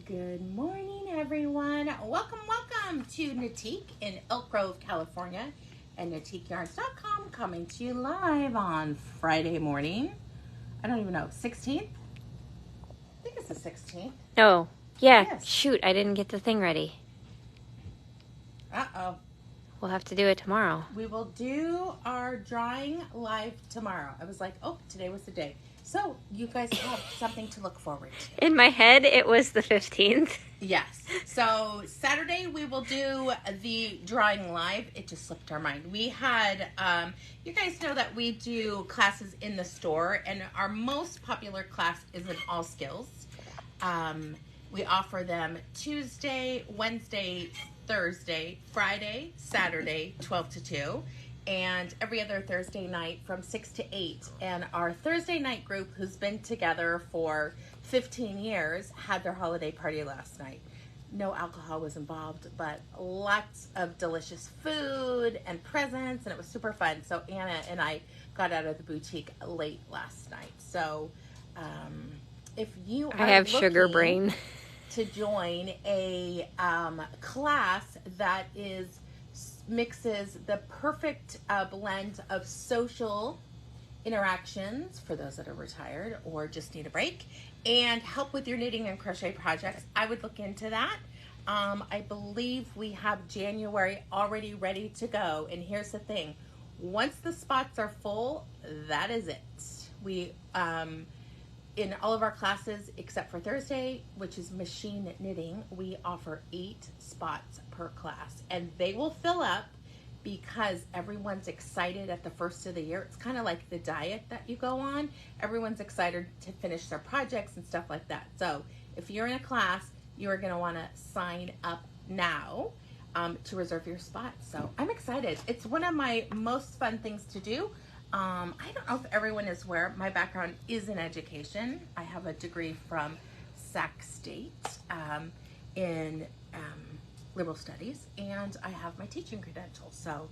Good morning, everyone. Welcome to Natique in Elk Grove, California, and NatiqueYarns.com coming to you live on Friday morning. I don't even know, 16th? I think it's the 16th. Oh, yeah. Yes. Shoot, I didn't get the thing ready. Uh-oh. We'll have to do it tomorrow. We will do our drawing live tomorrow. I was like, oh, today was the day. So you guys have something to look forward to. In my head, it was the 15th. Yes. So Saturday we will do the drawing live. It just slipped our mind. We had, you guys know that we do classes in the store, and our most popular class is in All Skills. We offer them Tuesday, Wednesday, Thursday, Friday, Saturday, 12 to 2. And every other Thursday night from 6 to 8. And our Thursday night group, who's been together for 15 years, had their holiday party last night. No alcohol was involved, but lots of delicious food and presents, and it was super fun. So Anna and I got out of the boutique late last night. So if you are I have sugar brain to join a class that mixes the perfect blend of social interactions for those that are retired or just need a break, and help with your knitting and crochet projects, I would look into that. I believe we have January already ready to go, and here's the thing. Once the spots are full, that is it. We in all of our classes, except for Thursday, which is machine knitting, we offer 8 spots per class. And they will fill up because everyone's excited at the first of the year. It's kind of like the diet that you go on. Everyone's excited to finish their projects and stuff like that. So if you're in a class, you're going to want to sign up now to reserve your spot. So I'm excited. It's one of my most fun things to do. I don't know if everyone is aware, my background is in education. I have a degree from Sac State in liberal studies, and I have my teaching credentials. So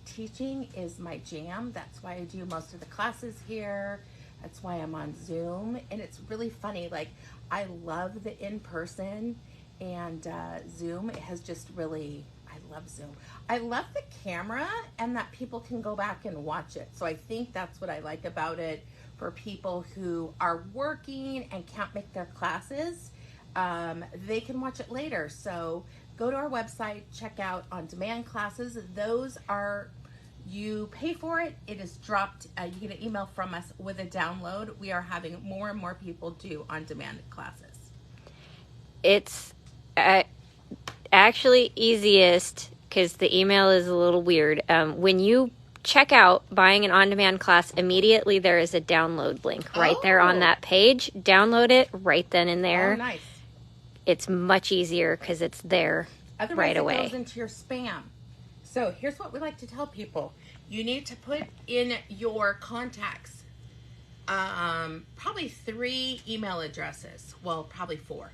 teaching is my jam. That's why I do most of the classes here. That's why I'm on Zoom. And it's really funny. Like, I love the in-person, and Zoom has just really... I love Zoom. I love the camera and that people can go back and watch it. So I think that's what I like about it for people who are working and can't make their classes. They can watch it later. So go to our website, check out on-demand classes. Those are, you pay for it. It is dropped. You get an email from us with a download. We are having more and more people do on-demand classes. It's actually easiest because the email is a little weird. When you check out buying an on-demand class, immediately there is a download link right there on that page. Download it right then and there. Oh, nice. It's much easier because it's there right away. Otherwise, it goes into your spam. So here's what we like to tell people. You need to put in your contacts probably 3 email addresses. Well, probably 4.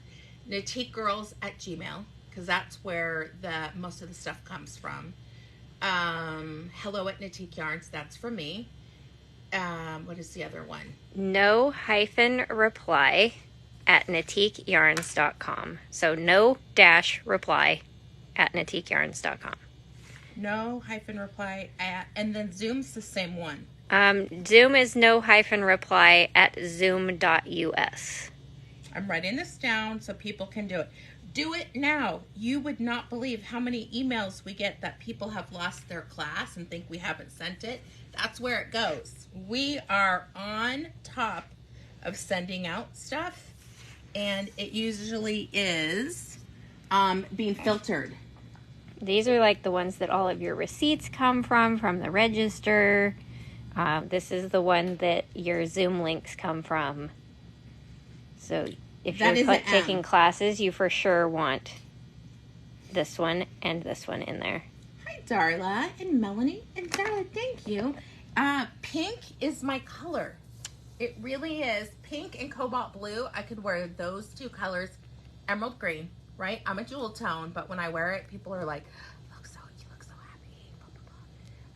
NatiqueGirls@gmail.com. Because that's where most of the stuff comes from. Hello at Natique Yarns, that's for me. What is the other one? No-reply at NatiqueYarns.com. So no-reply at NatiqueYarns.com. No-reply at, and then Zoom's the same one. Zoom is no-reply at zoom.us. I'm writing this down so people can do it. Do it now. You would not believe how many emails we get that people have lost their class and think we haven't sent it. That's where it goes. We are on top of sending out stuff, and it usually is being filtered. These are like the ones that all of your receipts come from the register. This is the one that your Zoom links come from. So if you're taking classes, you for sure want this one and this one in there. Hi, Darla and Melanie. And Darla, thank you. Pink is my color. It really is. Pink and cobalt blue. I could wear those 2 colors. Emerald green, right? I'm a jewel tone, but when I wear it, people are like, you look so happy. Blah, blah, blah.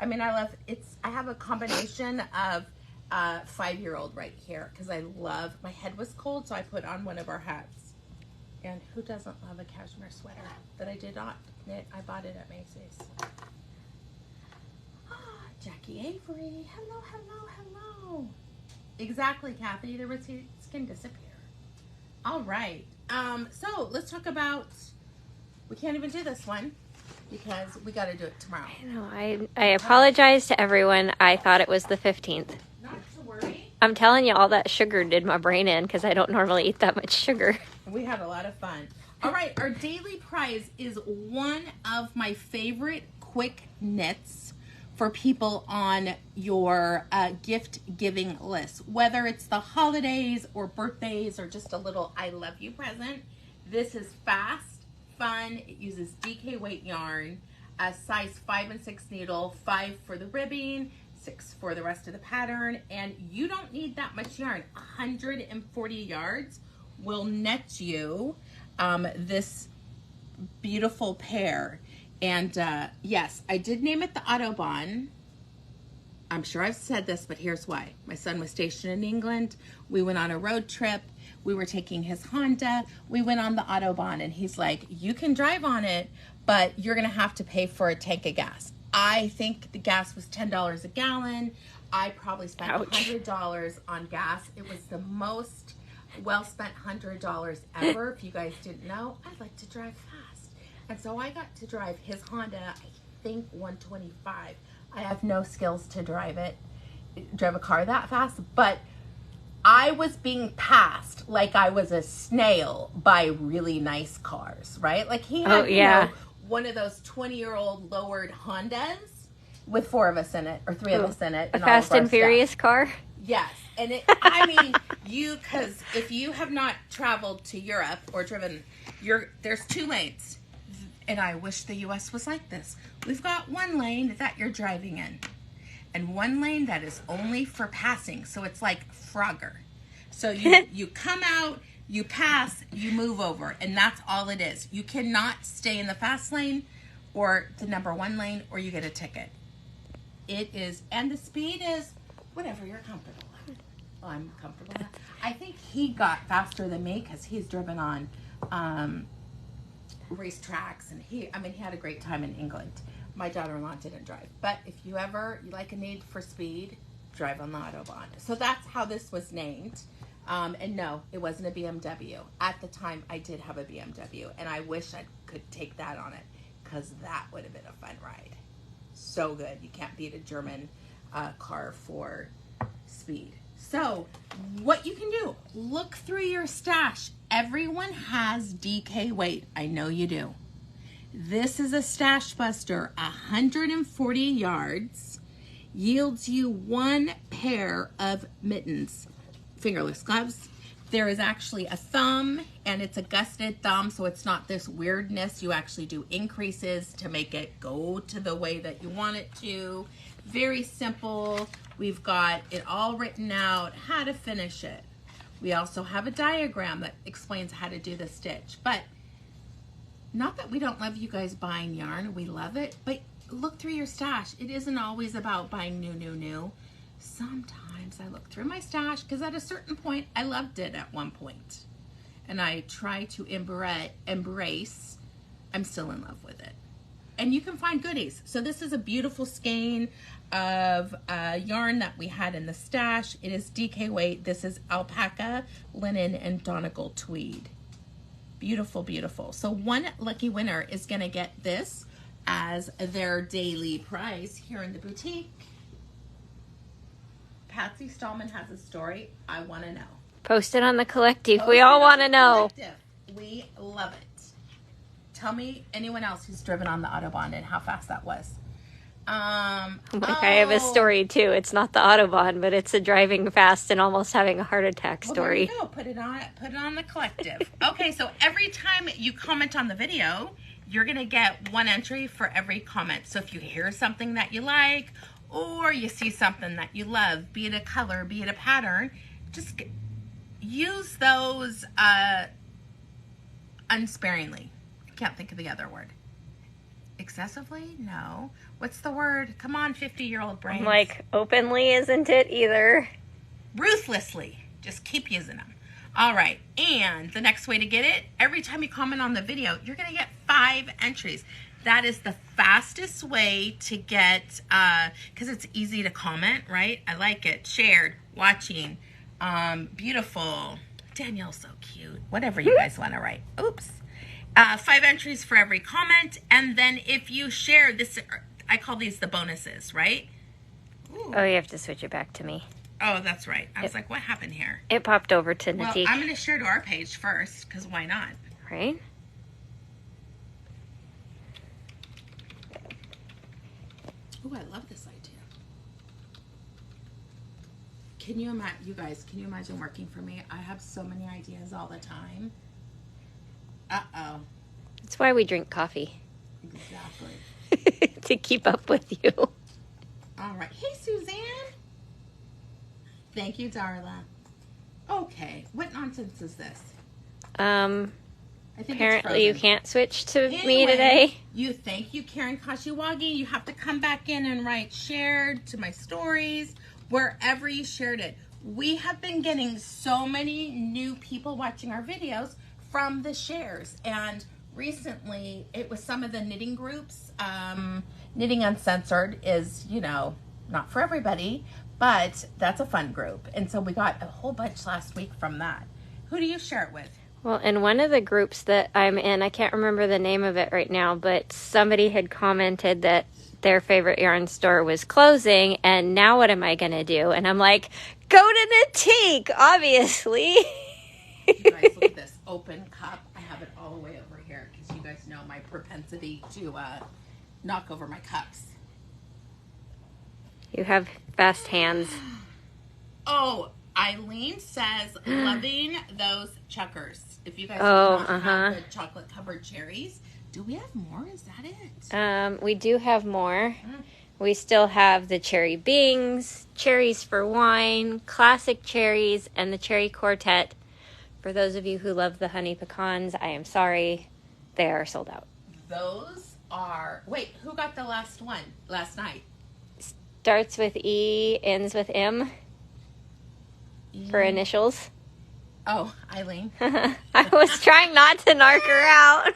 I mean, I have a combination of 5-year-old right here because I love, my head was cold, so I put on one of our hats. And who doesn't love a cashmere sweater that I did not knit? I bought it at Macy's. Jackie Avery. Hello, hello, hello. Exactly, Kathy. The receipts can disappear. All right. So let's talk about, we can't even do this one because we got to do it tomorrow. I know. I apologize to everyone. I thought it was the 15th. Not to worry. I'm telling you, all that sugar did my brain in because I don't normally eat that much sugar. We had a lot of fun. All right, our daily prize is one of my favorite quick knits for people on your gift giving list. Whether it's the holidays or birthdays or just a little I love you present. This is fast, fun. It uses DK weight yarn, a size 5 and 6 needle, 5 for the ribbing, 6 for the rest of the pattern, and you don't need that much yarn. 140 yards will net you this beautiful pair. And yes, I did name it the Autobahn. I'm sure I've said this, but here's why. My son was stationed in England. We went on a road trip. We were taking his Honda. We went on the Autobahn, and he's like, you can drive on it, but you're going to have to pay for a tank of gas. I think the gas was $10 a gallon. I probably spent $100 on gas. It was the most well-spent $100 ever. If you guys didn't know, I like to drive fast. And so I got to drive his Honda, I think 125. I have no skills to drive a car that fast, but I was being passed like I was a snail by really nice cars, right? Like he had, you know, one of those 20-year-old lowered Hondas with 4 of us in it, or 3 of us in it. A Fast and Furious car? Yes. And it, I mean, because if you have not traveled to Europe or driven, there's 2 lanes. And I wish the U.S. was like this. We've got 1 lane that you're driving in, and 1 lane that is only for passing. So it's like Frogger. So you come out, you pass, you move over, and that's all it is. You cannot stay in the fast lane or the number 1 lane, or you get a ticket. It is, and the speed is whatever you're comfortable with. Well, I'm comfortable with. I think he got faster than me because he's driven on racetracks, and he had a great time in England. My daughter-in-law didn't drive, but if you like a need for speed, drive on the Autobahn. So that's how this was named. And no, it wasn't a BMW. At the time, I did have a BMW, and I wish I could take that on it because that would have been a fun ride. So good. You can't beat a German car for speed. So what you can do, look through your stash. Everyone has DK weight. I know you do. This is a stash buster. 140 yards yields you 1 pair of mittens, fingerless gloves. There is actually a thumb, and it's a gusseted thumb, so it's not this weirdness. You actually do increases to make it go to the way that you want it to. Very simple. We've got it all written out, how to finish it. We also have a diagram that explains how to do the stitch. But not that we don't love you guys buying yarn. We love it. But look through your stash. It isn't always about buying new. Sometimes I look through my stash because at a certain point, I loved it at one point. And I try to embrace, I'm still in love with it. And you can find goodies. So this is a beautiful skein of yarn that we had in the stash. It is DK weight. This is alpaca, linen, and Donegal tweed. Beautiful, beautiful. So 1 lucky winner is going to get this as their daily prize here in the boutique. Patsy Stallman has a story. I want to know. Post it on the collective. We all want to know. We love it. Tell me anyone else who's driven on the Autobahn and how fast that was. I have a story too. It's not the Autobahn, but it's a driving fast and almost having a heart attack story. There you go. Put it on the collective. Okay, so every time you comment on the video, you're gonna get 1 entry for every comment. So if you hear something that you like, or you see something that you love, be it a color, be it a pattern, just use those unsparingly. I can't think of the other word. Excessively? No. What's the word? Come on, 50-year-old brains. Like, openly isn't it either? Ruthlessly. Just keep using them. All right, and the next way to get it, every time you comment on the video, you're gonna get 5 entries. That is the fastest way to get, because it's easy to comment, right? I like it, shared, watching, beautiful, Danielle's so cute, whatever you guys wanna write. Oops. 5 entries for every comment, and then if you share this, I call these the bonuses, right? Ooh. Oh, you have to switch it back to me. Oh, that's right. I was like, what happened here? It popped over to Natik. Well, I'm going to share to our page first, because why not? Right? Oh, I love this idea. Can you imagine, you guys, can you imagine working for me? I have so many ideas all the time. Uh-oh. That's why we drink coffee. Exactly. To keep up with you. All right. Hey, Suzanne. Thank you, Darla. Okay, what nonsense is this? I think apparently you can't switch to anyway, me today. Thank you, Karen Kashiwagi. You have to come back in and write shared to my stories, wherever you shared it. We have been getting so many new people watching our videos from the shares, and recently it was some of the knitting groups. Knitting Uncensored is, you know, not for everybody, but that's a fun group. And so we got a whole bunch last week from that. Who do you share it with? Well, in one of the groups that I'm in, I can't remember the name of it right now, but somebody had commented that their favorite yarn store was closing, and now what am I going to do? And I'm like, go to Natik, obviously. You guys, look at this open cup. I have it all the way over here because you guys know my propensity to knock over my cups. You have fast hands. Oh, Eileen says, loving those chuckers. If you guys don't have the chocolate covered cherries, do we have more? Is that it? We do have more. We still have the cherry bings, cherries for wine, classic cherries, and the cherry quartet. For those of you who love the honey pecans, I am sorry, they are sold out. Those are, wait, who got the last one last night? Starts with E, ends with M for initials. Oh, Eileen. I was trying not to narc her out.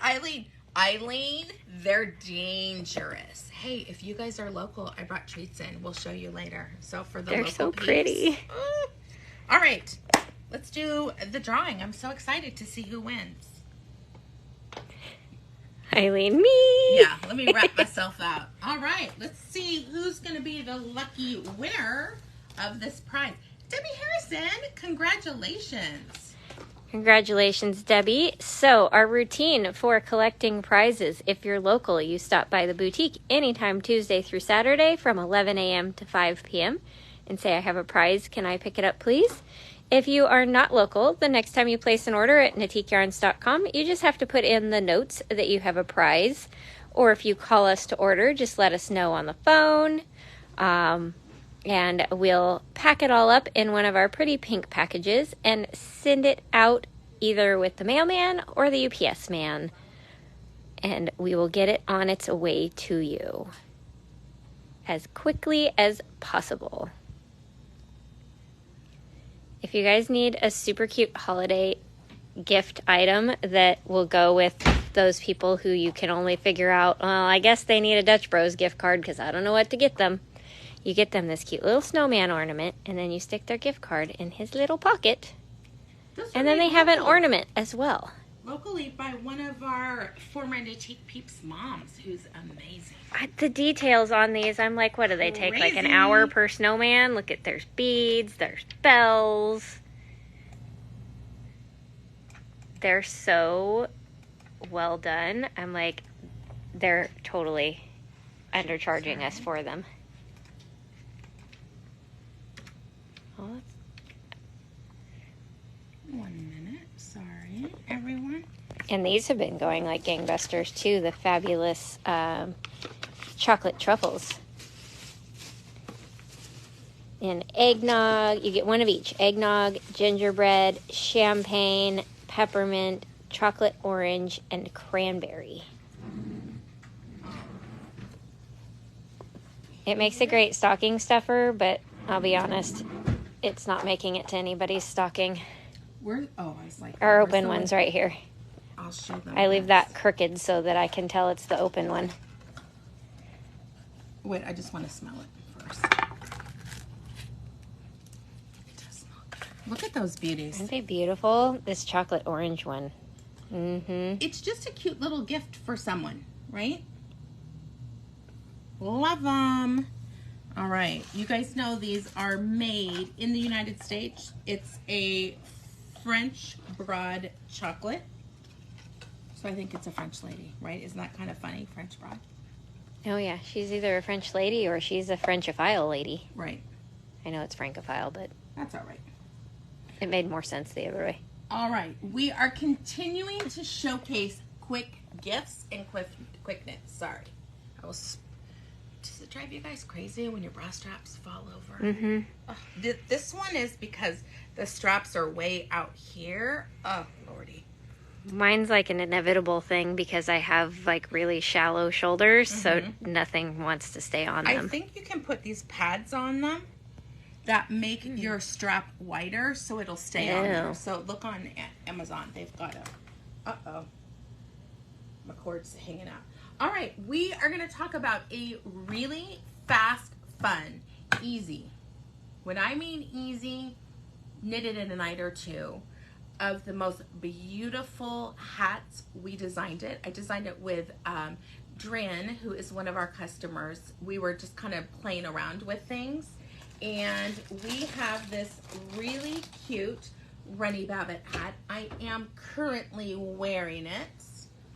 Eileen, they're dangerous. Hey, if you guys are local, I brought treats in. We'll show you later. So for the they're local so peeps. Pretty. All right, let's do the drawing. I'm so excited to see who wins. Eileen, me. Yeah, let me wrap myself out. All right, let's see who's going to be the lucky winner of this prize. Debbie Harrison, congratulations. Congratulations, Debbie. So our routine for collecting prizes, if you're local, you stop by the boutique anytime Tuesday through Saturday from 11 a.m. to 5 p.m. and say, I have a prize. Can I pick it up, please? If you are not local, the next time you place an order at natikyarns.com, you just have to put in the notes that you have a prize. Or if you call us to order, just let us know on the phone. And we'll pack it all up in one of our pretty pink packages and send it out either with the mailman or the UPS man. And we will get it on its way to you as quickly as possible. If you guys need a super cute holiday gift item that will go with those people who you can only figure out, well, I guess they need a Dutch Bros gift card because I don't know what to get them. You get them this cute little snowman ornament, and then you stick their gift card in his little pocket. And then they have an ornament as well. Locally by one of our former Natik Peeps moms, who's amazing. The details on these, I'm like, what do they take? Like an hour per snowman? Look at, there's beads, there's bells. They're so well done. I'm like, they're totally undercharging us for them. Oh, 1 minute, sorry, everyone. and these have been going like gangbusters too, the fabulous chocolate truffles. And eggnog, you get one of each. Eggnog, gingerbread, champagne, peppermint, chocolate orange, and cranberry. It makes a great stocking stuffer, but I'll be honest, it's not making it to anybody's stocking. Where? Oh, I was like, Our where's open the one's one? right here. I'll show them. I leave next. that crooked so that I can tell it's the open one. Wait, I just want to smell it first. It does smell good. Look at those beauties. Aren't they beautiful? This chocolate orange one. Mm-hmm. It's just a cute little gift for someone, right? Love them. All right, you guys know these are made in the United States. It's a French broad chocolate. So I think it's a French lady, right? Isn't that kind of funny, French broad? Oh yeah, she's either a French lady or she's a Frenchophile lady. Right. I know it's Francophile, but That's all right. it made more sense the other way. All right, we are continuing to showcase quick gifts and quick knits. Sorry. Does it drive you guys crazy when your bra straps fall over? Mm-hmm. Oh, this one is because the straps are way out here. Oh, Lordy. Mine's like an inevitable thing because I have like really shallow shoulders, so nothing wants to stay on them. I think you can put these pads on them that make your strap wider so it'll stay on there. So look on Amazon. They've got a... Uh-oh. My cord's hanging out. All right, we are going to talk about a really fast, fun, easy. When I mean easy, knitted in a night or two, of the most beautiful hats. We designed it. I designed it with Drin, who is one of our customers. We were just kind of playing around with things. And we have this really cute Runny Babbitt hat. I am currently wearing it.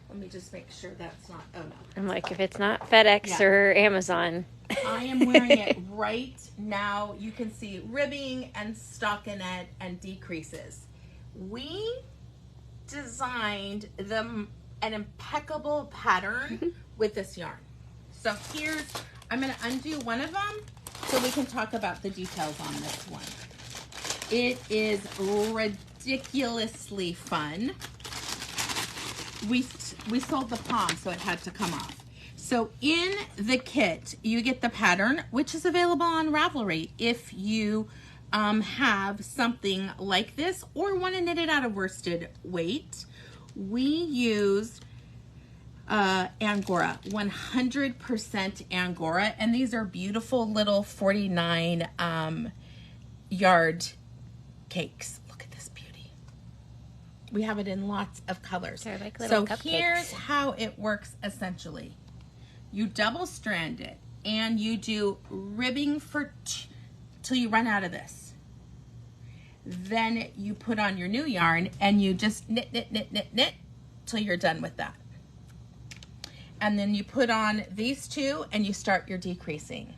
Let me just make sure that's not, oh no. I'm like, if it's not FedEx or Amazon. I am wearing it right now. You can see ribbing and stockinette and decreases. We designed an impeccable pattern with this yarn. So I'm going to undo one of them so we can talk about the details on this one. It is ridiculously fun. We sold the palm, so it had to come off. So in the kit, you get the pattern, which is available on Ravelry if you have something like this or want to knit it out of worsted weight. We use Angora, 100% Angora, and these are beautiful little 49 yard cakes. Look at this beauty. We have it in lots of colors. They're like little cupcakes. Here's how it works essentially. You double strand it and you do ribbing for till you run out of this. Then you put on your new yarn and you just knit till you're done with that. And then you put on these two and you start your decreasing.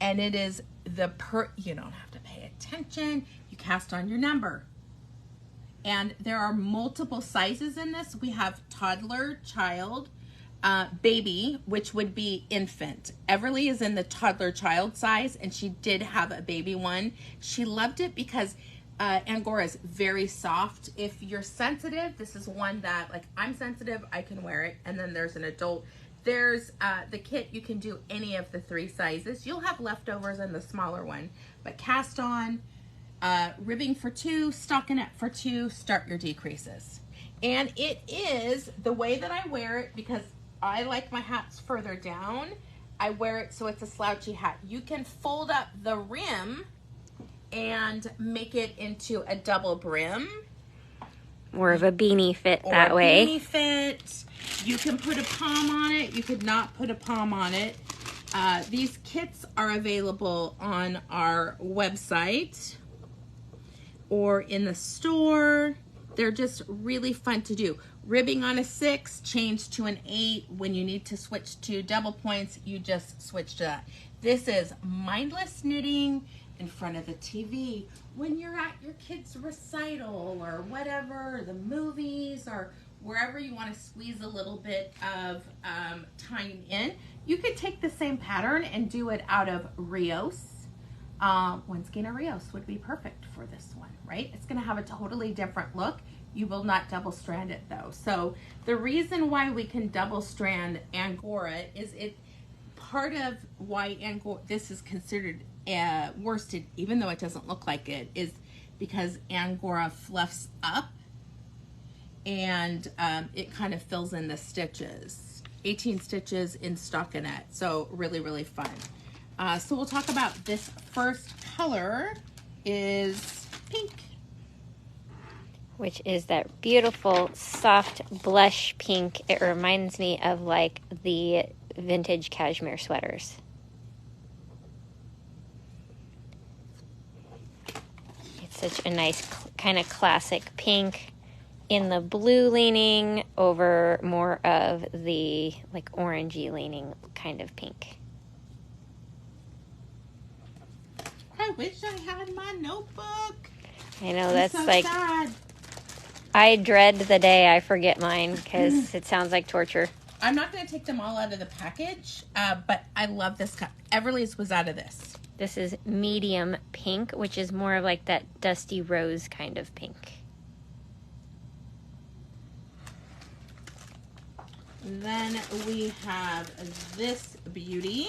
And it is you don't have to pay attention. You cast on your number. And there are multiple sizes in this. We have toddler, child, baby, which would be infant. Everly is in the toddler child size, and she did have a baby one. She loved it because Angora is very soft. If you're sensitive, this is one that, like, I'm sensitive, I can wear it. And then there's an adult. There's the kit, you can do any of the 3 sizes. You'll have leftovers in the smaller one, but cast on, ribbing for 2, stockinette for 2, start your decreases. And it is the way that I wear it, because I like my hats further down. I wear it so it's a slouchy hat. You can fold up the rim and make it into a double brim. More of a beanie fit or that a way. Beanie fit. You can put a palm on it. You could not put a palm on it. These kits are available on our website or in the store. They're just really fun to do. Ribbing on a 6, change to an 8. When you need to switch to double points, you just switch to that. This is mindless knitting in front of the TV when you're at your kid's recital or whatever, the movies, or wherever you want to squeeze a little bit of time in. You could take the same pattern and do it out of Rios. One skein of Rios would be perfect for this one, right? It's going to have a totally different look. You will not double strand it though. So the reason why we can double strand Angora is part of why Angora, this is considered worsted, even though it doesn't look like it, is because Angora fluffs up and it kind of fills in the stitches. 18 stitches in stockinette, so really, really fun. So we'll talk about this first color is pink. Which is that beautiful, soft blush pink. It reminds me of like the vintage cashmere sweaters. It's such a nice kind of classic pink in the blue leaning over more of the like orangey leaning kind of pink. I wish I had my notebook. I know, I'm that's so like sad. I dread the day I forget mine because it sounds like torture. I'm not going to take them all out of the package, but I love this cup. Everly's was out of this. This is medium pink, which is more of like that dusty rose kind of pink. Then we have this beauty.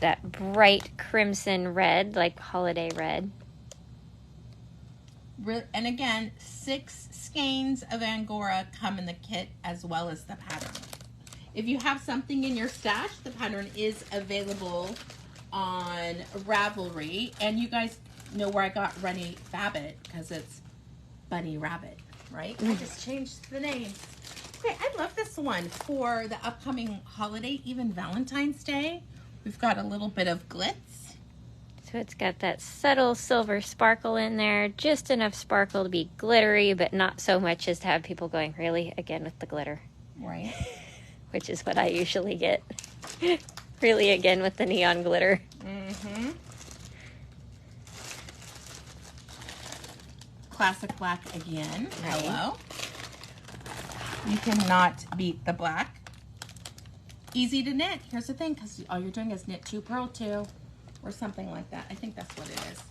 That bright crimson red, like holiday red. And again, 6 skeins of Angora come in the kit as well as the pattern. If you have something in your stash, the pattern is available on Ravelry. And you guys know where I got Runny Babbit because it's Bunny Rabbit, right? I just changed the names. Okay, I love this one for the upcoming holiday, even Valentine's Day. We've got a little bit of glitz. So it's got that subtle silver sparkle in there, just enough sparkle to be glittery, but not so much as to have people going, really, again with the glitter. Right. Which is what I usually get. Really, again with the neon glitter. Mm-hmm. Classic black again. Right. Hello. You cannot beat the black. Easy to knit. Here's the thing, because all you're doing is knit 2, purl 2, or something like that. I think that's what it is.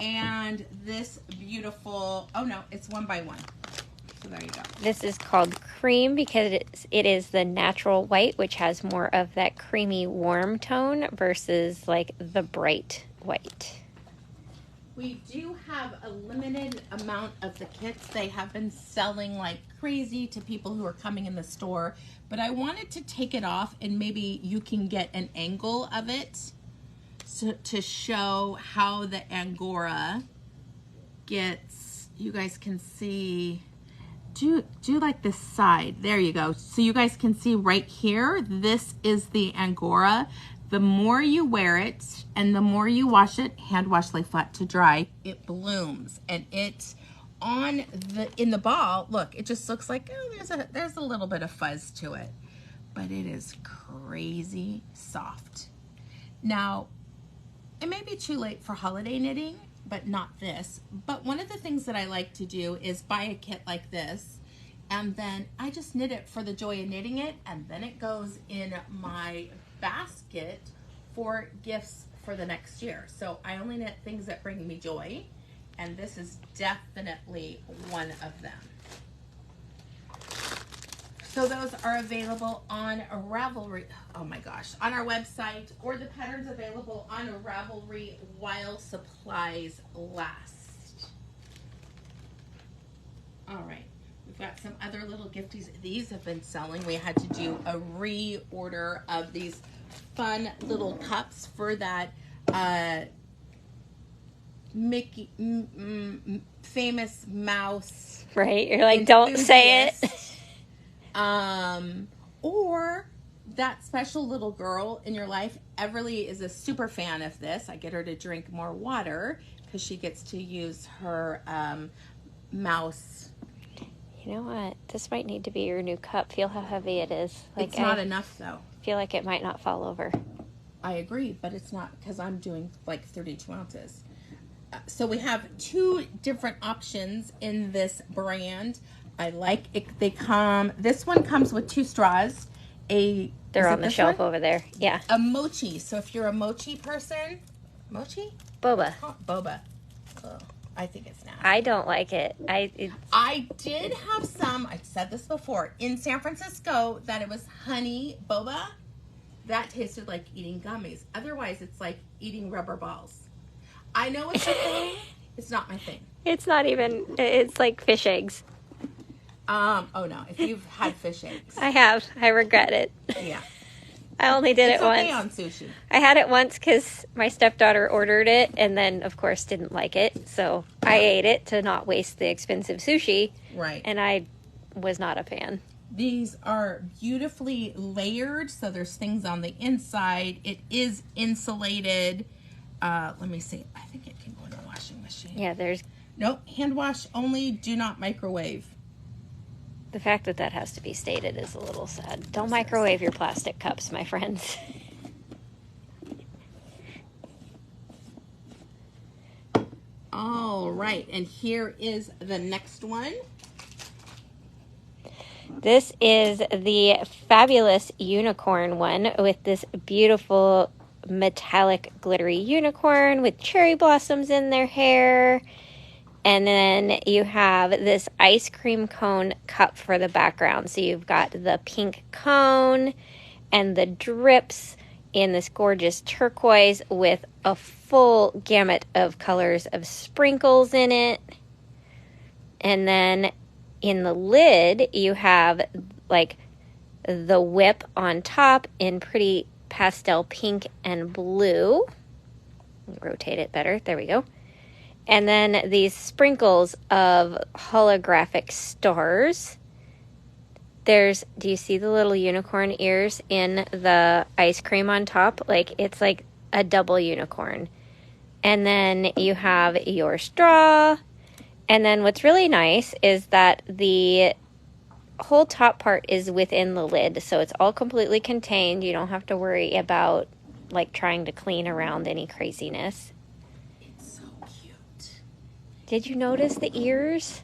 And this beautiful, oh no, it's 1 by 1. So there you go. This is called cream because it is the natural white, which has more of that creamy warm tone versus like the bright white. We do have a limited amount of the kits. They have been selling like crazy to people who are coming in the store, but I wanted to take it off and maybe you can get an angle of it to show how the Angora gets, you guys can see, do like this side. There you go. So you guys can see right here, this is the Angora. The more you wear it and the more you wash it, hand wash, lay flat to dry, it blooms. And it's on in the ball, look, it just looks like, oh, there's a little bit of fuzz to it, but it is crazy soft. Now, it may be too late for holiday knitting, but not this. But one of the things that I like to do is buy a kit like this, and then I just knit it for the joy of knitting it, and then it goes in my basket for gifts for the next year. So I only knit things that bring me joy, and this is definitely one of them. So those are available on Ravelry, oh my gosh, on our website, or the patterns available on Ravelry while supplies last. All right, we've got some other little gifties. These have been selling. We had to do a reorder of these fun little cups for that Mickey famous mouse. Right, you're like, don't say it. Or that special little girl in your life. Everly is a super fan of this. I get her to drink more water because she gets to use her mouse. You know what? This might need to be your new cup. Feel how heavy it is. Like, it's not enough though. Feel like it might not fall over. I agree, but it's not because I'm doing like 32 ounces. So we have 2 different options in this brand. I like it. They come, this one comes with 2 straws. They're on the shelf over there. Yeah. A mochi. So if you're a mochi person, mochi? Boba. Oh, boba. Oh, I think it's nasty. I don't like it. I did have some, I've said this before, in San Francisco that it was honey boba. That tasted like eating gummies. Otherwise, it's like eating rubber balls. I know it's a thing. It's not my thing. It's not even, it's like fish eggs. Oh no, if you've had fish eggs. I have. I regret it. Yeah. I only did It's it once. okay on sushi. I had it once because my stepdaughter ordered it and then, of course, didn't like it. So I ate it to not waste the expensive sushi. Right. And I was not a fan. These are beautifully layered, so there's things on the inside. It is insulated. Let me see. I think it can go in the washing machine. Yeah, there's... Nope, hand wash only, do not microwave. The fact that that has to be stated is a little sad. Don't microwave your plastic cups, my friends. All right, and here is the next one. This is the fabulous unicorn one with this beautiful metallic glittery unicorn with cherry blossoms in their hair. And then you have this ice cream cone cup for the background. So you've got the pink cone and the drips in this gorgeous turquoise with a full gamut of colors of sprinkles in it. And then in the lid, you have like the whip on top in pretty pastel pink and blue. Rotate it better. There we go. And then these sprinkles of holographic stars. Do you see the little unicorn ears in the ice cream on top? Like, it's like a double unicorn. And then you have your straw. And then what's really nice is that the whole top part is within the lid. So it's all completely contained. You don't have to worry about, like, trying to clean around any craziness. Did you notice the ears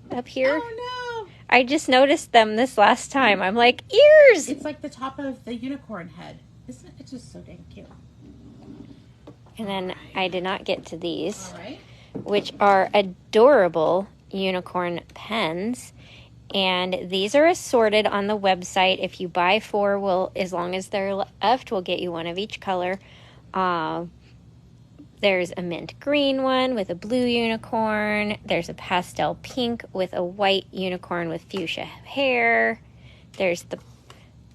up here? Oh, no. I just noticed them this last time. I'm like, ears! It's like the top of the unicorn head. Isn't it? It's just so dang cute. And then I did not get to these, All right. which are adorable unicorn pens. And these are assorted on the website. If you buy 4, as long as they're left, we'll get you one of each color. There's a mint green one with a blue unicorn. There's a pastel pink with a white unicorn with fuchsia hair. There's the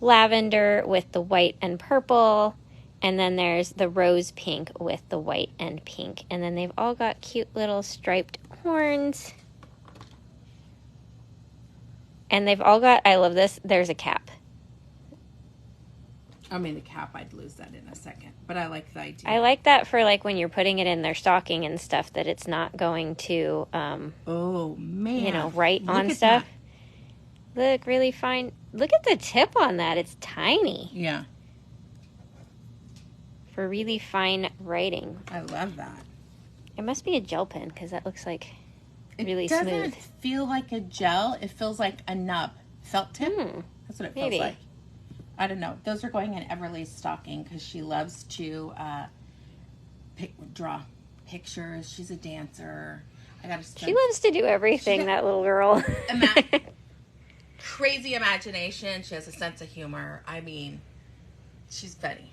lavender with the white and purple. And then there's the rose pink with the white and pink. And then they've all got cute little striped horns. And they've all got, I love this, there's a cap. I mean, the cap, I'd lose that in a second. But I like the idea. I like that for like when you're putting it in their stocking and stuff, that it's not going to, oh, man. Write on stuff. Look, really fine. Look at the tip on that. It's tiny. Yeah. For really fine writing. I love that. It must be a gel pen because that looks like really smooth. It doesn't feel like a gel. It feels like a nub. Felt tip? That's what it feels like. I don't know. Those are going in Everly's stocking because she loves to draw pictures. She's a dancer. She loves to do everything, that little girl. Crazy imagination. She has a sense of humor. I mean, she's funny.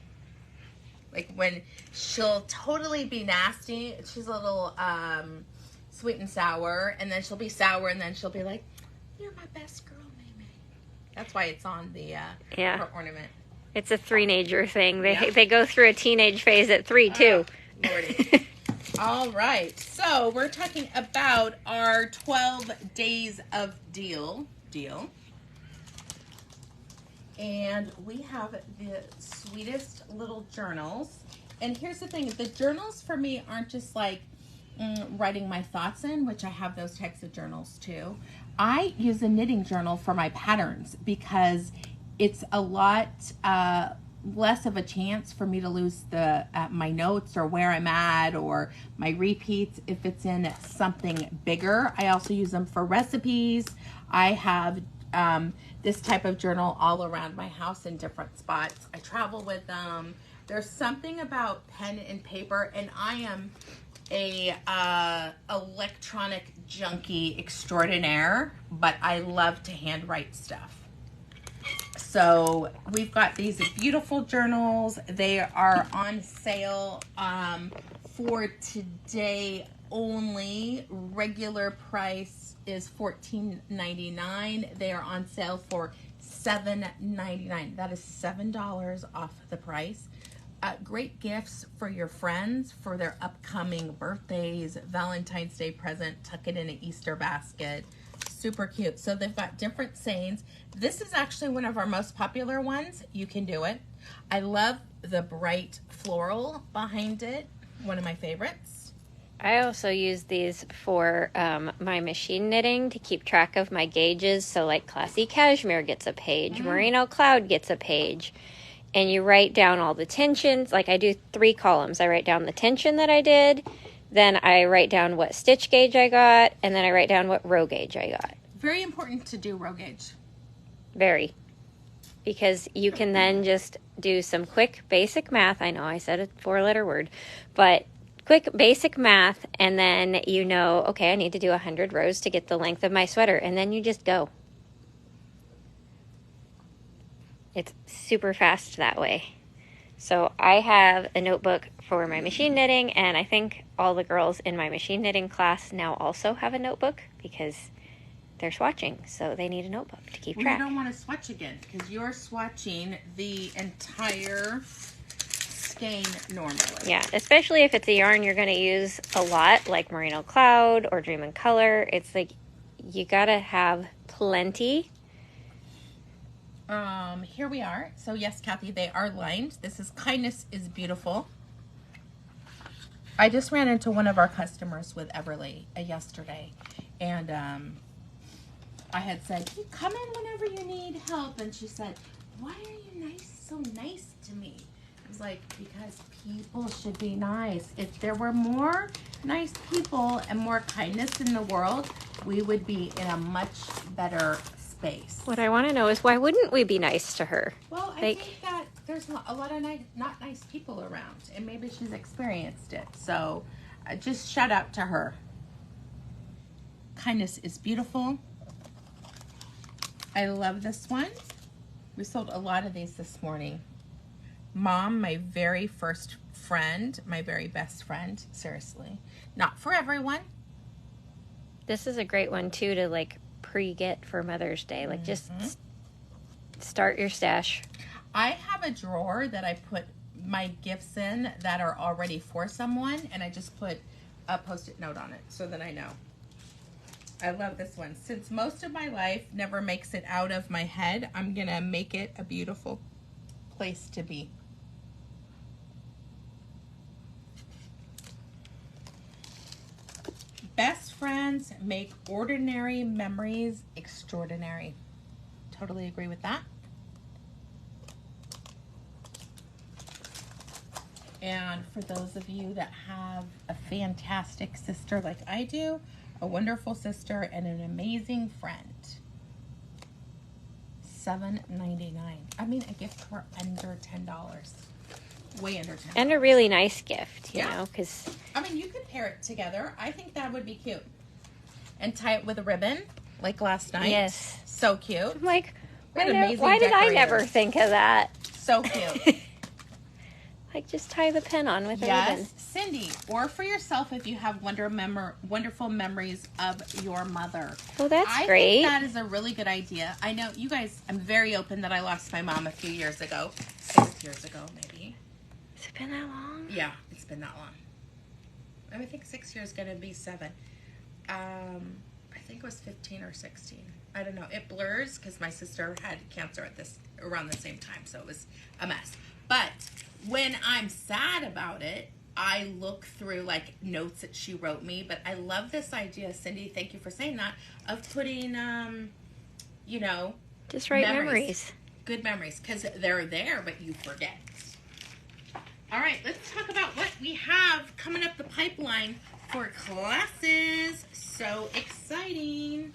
Like when she'll totally be nasty, she's a little sweet and sour, and then she'll be sour, and then she'll be like, "You're my best girl, Mimi." That's why it's on the her ornament. It's a three-nager thing. They go through a teenage phase at 3 too. Lordy. All right, so we're talking about our 12 days of deal. And we have the sweetest little journals. And here's the thing, the journals for me aren't just like writing my thoughts in, which I have those types of journals too. I use a knitting journal for my patterns because it's a lot less of a chance for me to lose my notes or where I'm at or my repeats if it's in something bigger. I also use them for recipes. I have this type of journal all around my house in different spots. I travel with them. There's something about pen and paper, and I am a electronic junkie extraordinaire, but I love to handwrite stuff. So we've got these beautiful journals. They are on sale for today only. Regular price is $14.99. They are on sale for $7.99. That is $7 off the price. Great gifts for your friends for their upcoming birthdays, Valentine's Day present, tuck it in an Easter basket. Super cute. So they've got different sayings. This is actually one of our most popular ones. You can do it. I love the bright floral behind it. One of my favorites. I also use these for my machine knitting to keep track of my gauges. So like Classy Cashmere gets a page, Merino Cloud gets a page. And you write down all the tensions. Like I do 3 columns. I write down the tension that I did. Then I write down what stitch gauge I got. And then I write down what row gauge I got. Very important to do row gauge. Very. Because you can then just do some quick basic math. I know I said a 4-letter word. But quick basic math. And then you know, okay, I need to do 100 rows to get the length of my sweater. And then you just go. It's super fast that way. So I have a notebook for my machine knitting, and I think all the girls in my machine knitting class now also have a notebook because they're swatching, so they need a notebook to keep track. You don't want to swatch again because you're swatching the entire skein normally. Yeah, especially if it's a yarn you're going to use a lot, like Merino Cloud or Dream in Color. It's like you got to have plenty. Here we are. So yes, Kathy, they are lined. This is Kindness is Beautiful. I just ran into one of our customers with Everly yesterday, and I had said, "You come in whenever you need help," and she said, "Why are you so nice to me?" I was like, because people should be nice. If there were more nice people and more kindness in the world, we would be in a much better space. What I want to know is why wouldn't we be nice to her? Well, I think that there's a lot of not nice people around, and maybe she's experienced it. So just shout out to her. Kindness is Beautiful. I love this one. We sold a lot of these this morning. Mom, my very first friend, my very best friend. Seriously. Not for everyone. This is a great one too to like pre-get for Mother's Day. Like just start your stash. I have a drawer that I put my gifts in that are already for someone, and I just put a Post-it note on it so that I know. I love this one. Since most of my life never makes it out of my head, I'm gonna make it a beautiful place to be. Best friends make ordinary memories extraordinary. Totally agree with that. And for those of you that have a fantastic sister like I do, a wonderful sister and an amazing friend, $7.99. I mean, a gift for under $10. Way under $10. And a really nice gift, you know, because I mean, you could pair it together. I think that would be cute. And tie it with a ribbon, like last night. Yes. So cute. I'm like, Why did I never think of that? So cute. Like, just tie the pen on with a ribbon. Yes, Cindy, or for yourself if you have wonderful memories of your mother. Well, that's I great. think that is a really good idea. I know you guys, I'm very open that I lost my mom a few years ago. 6 years ago, maybe. Has it been that long? Yeah, it's been that long. I think 6 years going to be 7. I think it was 15 or 16. I don't know. It blurs because my sister had cancer around the same time, so it was a mess. But when I'm sad about it, I look through like notes that she wrote me. But I love this idea, Cindy. Thank you for saying that, of putting, just write memories. Good memories, because they're there, but you forget. All right, let's talk about what we have coming up the pipeline for classes. So exciting.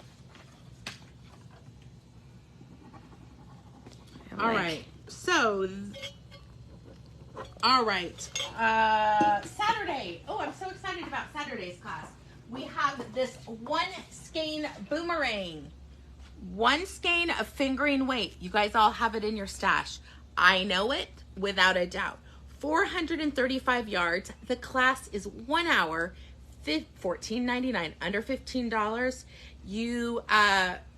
All right. So, Saturday. Oh, I'm so excited about Saturday's class. We have this 1 skein boomerang. 1 skein of fingering weight. You guys all have it in your stash. I know it without a doubt. 435 yards. The class is 1 hour, $14.99, under $15. You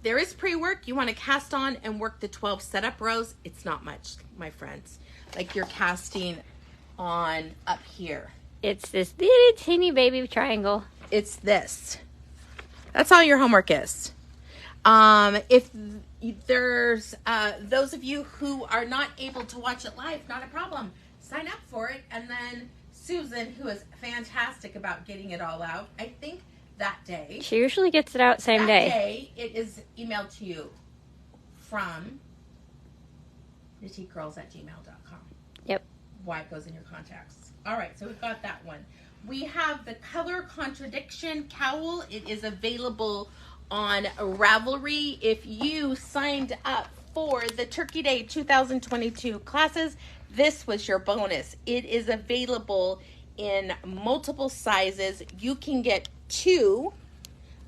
there is pre-work. You want to cast on and work the 12 setup rows. It's not much, my friends. Like you're casting on up here. It's this little teeny baby triangle. It's this. That's all your homework is. If there's those of you who are not able to watch it live, not a problem. Sign up for it, and then Susan, who is fantastic about getting it all out, I think that day. She usually gets it out same day. That day, it is emailed to you from nittygirls@gmail.com. Yep. Why it goes in your contacts. All right, so we've got that one. We have the Color Contradiction Cowl. It is available on Ravelry. If you signed up for the Turkey Day 2022 classes, this was your bonus. It is available in multiple sizes. You can get 2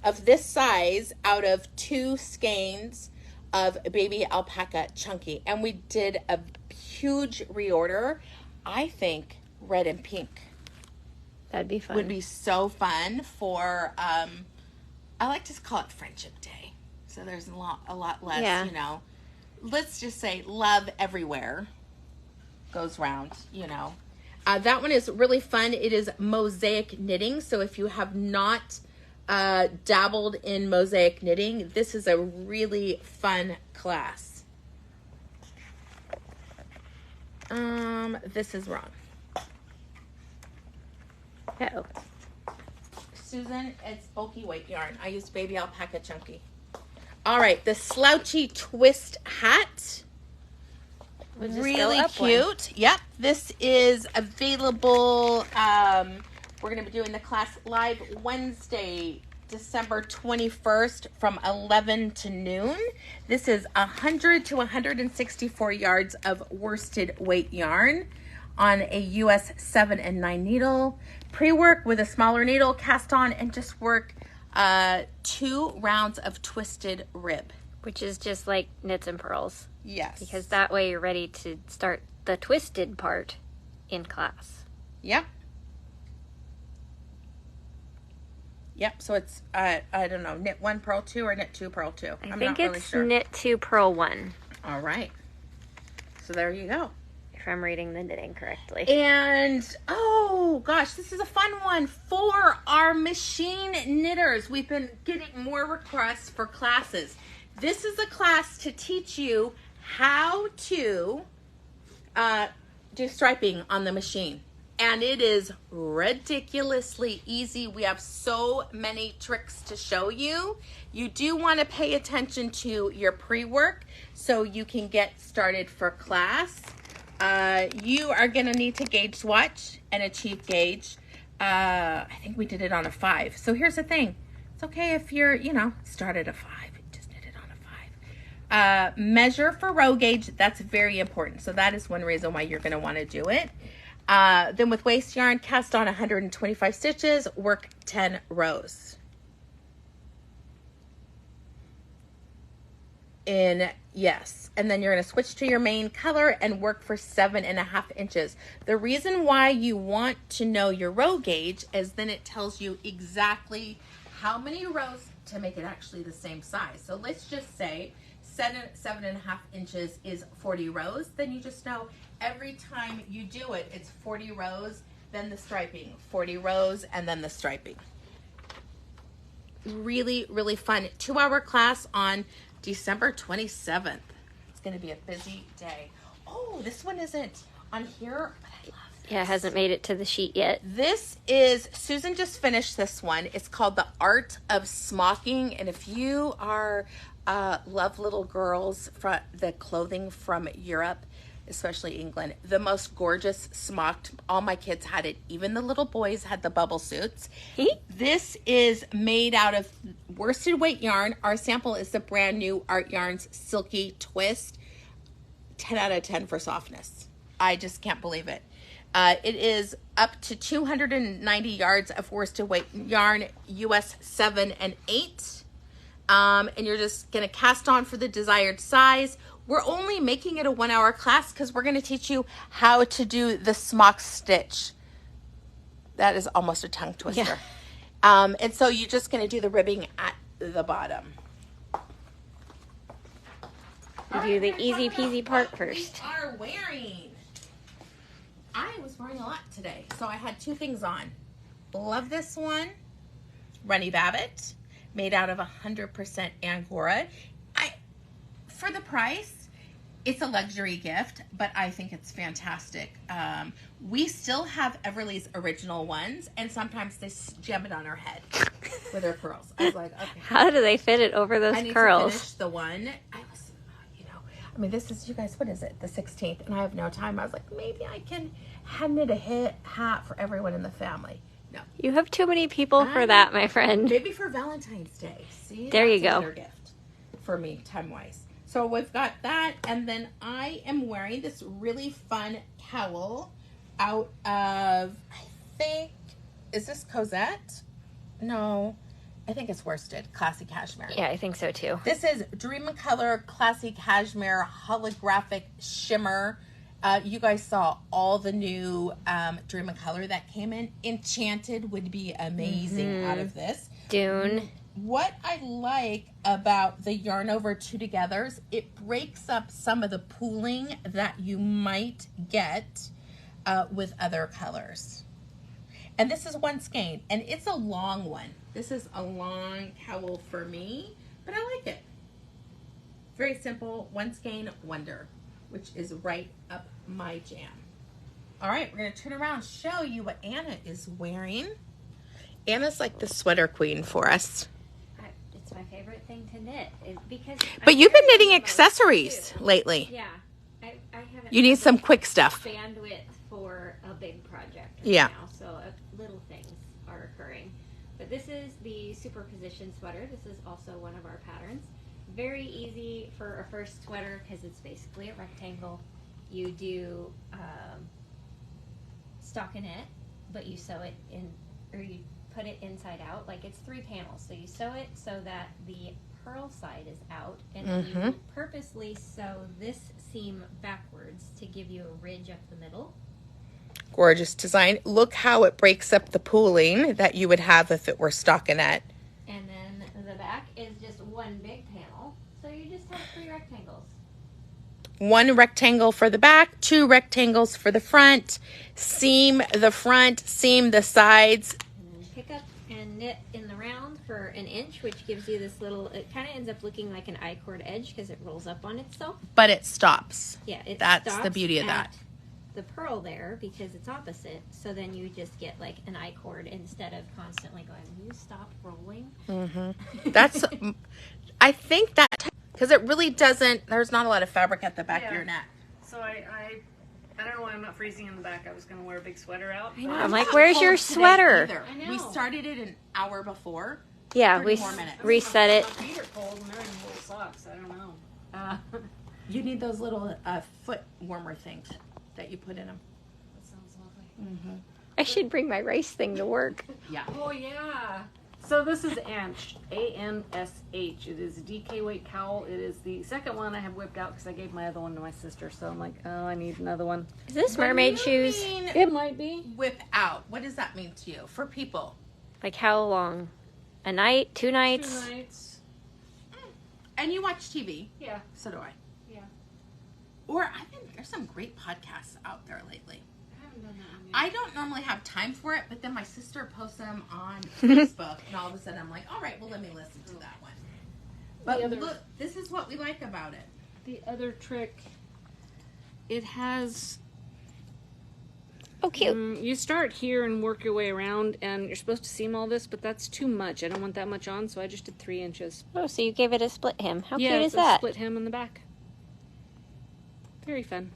of this size out of 2 skeins of Baby Alpaca Chunky. And we did a huge reorder. I think red and pink. That'd be fun. Would be so fun for, I like to call it Friendship Day. So there's a lot less, you know. Let's just say love everywhere goes round, you know. That one is really fun. It is mosaic knitting. So if you have not dabbled in mosaic knitting, this is a really fun class. This is wrong. Uh-oh. Susan, it's bulky weight yarn. I used Baby Alpaca Chunky. All right, the slouchy twist hat. Really cute. One. Yep, this is available. We're going to be doing the class live Wednesday, December 21st from 11 to noon. This is 100 to 164 yards of worsted weight yarn on a US 7 and 9 needle. Pre-work with a smaller needle, cast on, and just work 2 rounds of twisted rib. Which is just like knits and purls. Yes. Because that way you're ready to start the twisted part in class. Yep. Yep, so it's, I don't know, knit 1, purl 2, or knit 2, purl 2. I think it's knit 2, purl 1. All right. So there you go. If I'm reading the knitting correctly. And, oh gosh, this is a fun one for our machine knitters. We've been getting more requests for classes. This is a class to teach you how to do striping on the machine. And it is ridiculously easy. We have so many tricks to show you. You do want to pay attention to your pre-work so you can get started for class. You are going to need to gauge swatch and achieve gauge. I think we did it on a 5. So here's the thing. It's okay if you're, start at a 5. Just knit it on a 5. Measure for row gauge. That's very important. So that is one reason why you're going to want to do it. Then with waste yarn, cast on 125 stitches, work 10 rows. Yes. And then you're going to switch to your main color and work for 7.5 inches. The reason why you want to know your row gauge is then it tells you exactly how many rows to make it actually the same size. So let's just say 7.5 inches is 40 rows. Then you just know every time you do it, it's 40 rows, then the striping, 40 rows, and then the striping. Really, really fun 2-hour class on December 27th. It's going to be a busy day. Oh, this one isn't on here, but I love this. Yeah, it hasn't made it to the sheet yet. This is, Susan just finished this one. It's called The Art of Smocking. And if you are love little girls, from the clothing from Europe, especially England, the most gorgeous smocked. All my kids had it. Even the little boys had the bubble suits. This is made out of worsted weight yarn. Our sample is the brand new Art Yarns Silky Twist. 10 out of 10 for softness. I just can't believe it. It is up to 290 yards of worsted weight yarn, US 7 and 8. and you're just going to cast on for the desired size. We're only making it a 1 hour class because we're going to teach you how to do the smock stitch. That is almost a tongue twister. Yeah. And so you're just going to do the ribbing at the bottom. You do the easy peasy part first. We are wearing. I was wearing a lot today, so I had 2 things on. Love this one. Runny Babbitt, made out of 100% Angora. For the price, it's a luxury gift, but I think it's fantastic. We still have Everly's original ones, and sometimes they jam it on our head with her curls. I was like, okay. How do they fit it over those I need curls? to finish the one. I mean, this is, you guys, what is it? The 16th, and I have no time. I was like, maybe I can hand knit a hat for everyone in the family. No. You have too many people for that, my friend. Maybe for Valentine's Day. See? There you That's go. Another gift for me, time-wise. So we've got that, and then I am wearing this really fun cowl out of, I think, is this Cosette? No, I think it's worsted, classy cashmere. Yeah, I think so too. This is Dreamcolor Classy Cashmere Holographic Shimmer. You guys saw all the new Dreamcolor that came in. Enchanted would be amazing out of this. Dune. What I like about the Yarn Over 2 Togethers, it breaks up some of the pooling that you might get with other colors. And this is one skein, and it's a long one. This is a long cowl for me, but I like it. Very simple, one skein wonder, which is right up my jam. All right, we're gonna turn around and show you what Anna is wearing. Anna's like the sweater queen for us. It's my favorite thing to knit because. But you've been knitting accessories lately. Yeah, I haven't. You need some quick stuff. Bandwidth for a big project. Yeah. Now, so little things are occurring. But this is the superposition sweater. This is also one of our patterns. Very easy for a first sweater because it's basically a rectangle. You do stockinette, but you sew it in, or you put it inside out. Like it's 3 panels. So you sew it so that the purl side is out, and then you purposely sew this seam backwards to give you a ridge up the middle. Gorgeous design. Look how it breaks up the pooling that you would have if it were stockinette. And then the back is just one big panel. So you just have 3 rectangles. 1 rectangle for the back, 2 rectangles for the front. Seam the front, seam the sides. And then pick up and knit in the round for 1 inch, which gives you this little, it kind of ends up looking like an I-cord edge because it rolls up on itself. But it stops. Yeah, That's the beauty of that. The purl there because it's opposite, so then you just get like an I-cord instead of constantly going, will you stop rolling? That's, I think that, because it really doesn't, there's not a lot of fabric at the back of your neck. So I don't know why I'm not freezing in the back. I was going to wear a big sweater out. I know. I'm like, where's your sweater? I know. We started it an hour before. Yeah, we reset it. My feet are cold and they're in wool socks. I don't know. You need those little foot warmer things that you put in them. That sounds lovely. I should bring my race thing to work. Yeah. Oh, yeah. So this is Ansh, A-N-S-H. It is a DK weight cowl. It is the second one I have whipped out because I gave my other one to my sister. So I'm like, oh, I need another one. Is this mermaid shoes? It might be. Whip out. What does that mean to you? For people. Like how long? A night? 2 nights? 2 nights. And you watch TV. Yeah. So do I. Yeah. Or there's some great podcasts out there lately. I haven't done that one yet. I don't normally have time for it, but then my sister posts them on Facebook, and all of a sudden I'm like, all right, well, let me listen to that one. But look, this is what we like about it. The other trick, it has... Oh, cute. You start here and work your way around, and you're supposed to seam all this, but that's too much. I don't want that much on, so I just did 3 inches. Oh, so you gave it a split hem. How cute is it's a that? split hem in the back. Very fun.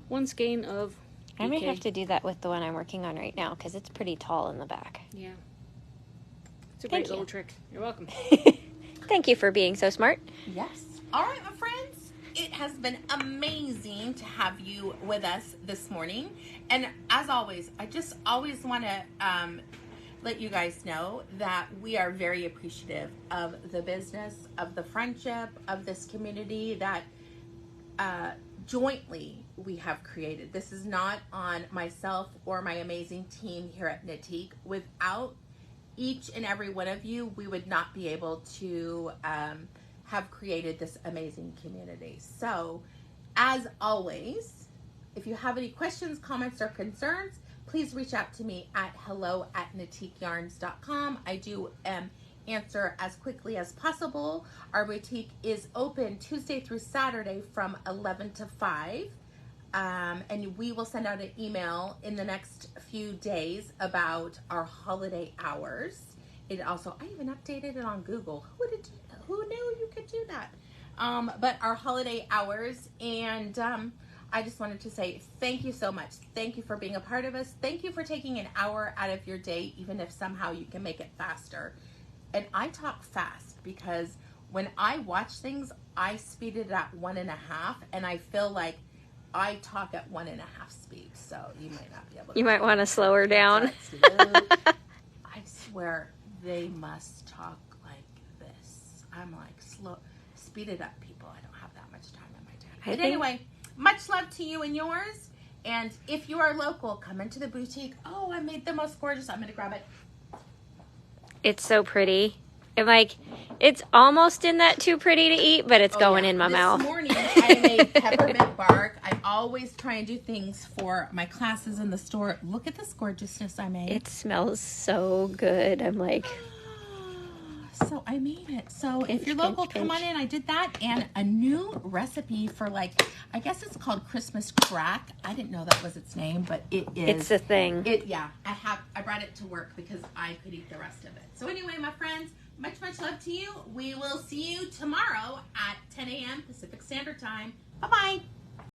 1 skein of I may DK. have to do that with the one I'm working on right now because it's pretty tall in the back. Yeah. It's a Thank great you. little trick. You're welcome. Thank you for being so smart. Yes. All right, my friends. It has been amazing to have you with us this morning. And as always, I just always want to let you guys know that we are very appreciative of the business, of the friendship, of this community that jointly we have created. This is not on myself or my amazing team here at Natique. Without each and every one of you, we would not be able to have created this amazing community. So, as always, if you have any questions, comments, or concerns, please reach out to me at hello@natiqueyarns.com. I do answer as quickly as possible. Our boutique is open Tuesday through Saturday from 11 to 5. And we will send out an email in the next few days about our holiday hours. It also, I even updated it on Google. Who knew you could do that? But our holiday hours, and I just wanted to say thank you so much. Thank you for being a part of us. Thank you for taking an hour out of your day, even if somehow you can make it faster. And I talk fast because when I watch things, I speed it at 1.5, and I feel like I talk at 1.5 speed. So you might not be able to. You might want to slow her down. I swear they must talk like this. I'm like, speed it up, people. I don't have that much time in my day. But anyway, much love to you and yours. And if you are local, come into the boutique. Oh, I made the most gorgeous. I'm going to grab it. It's so pretty. And like, it's almost in that too pretty to eat, but it's going in my mouth. This morning, I made peppermint bark. I always try and do things for my classes in the store. Look at this gorgeousness I made. It smells so good. I'm like... So I made it. So if you're local, come on in. I did that, and a new recipe for, like, I guess it's called Christmas crack. I didn't know that was its name, but it is. It's a thing. I brought it to work because I could eat the rest of it. So anyway, my friends, much love to you. We will see you tomorrow at 10 a.m. Pacific Standard Time. Bye-bye.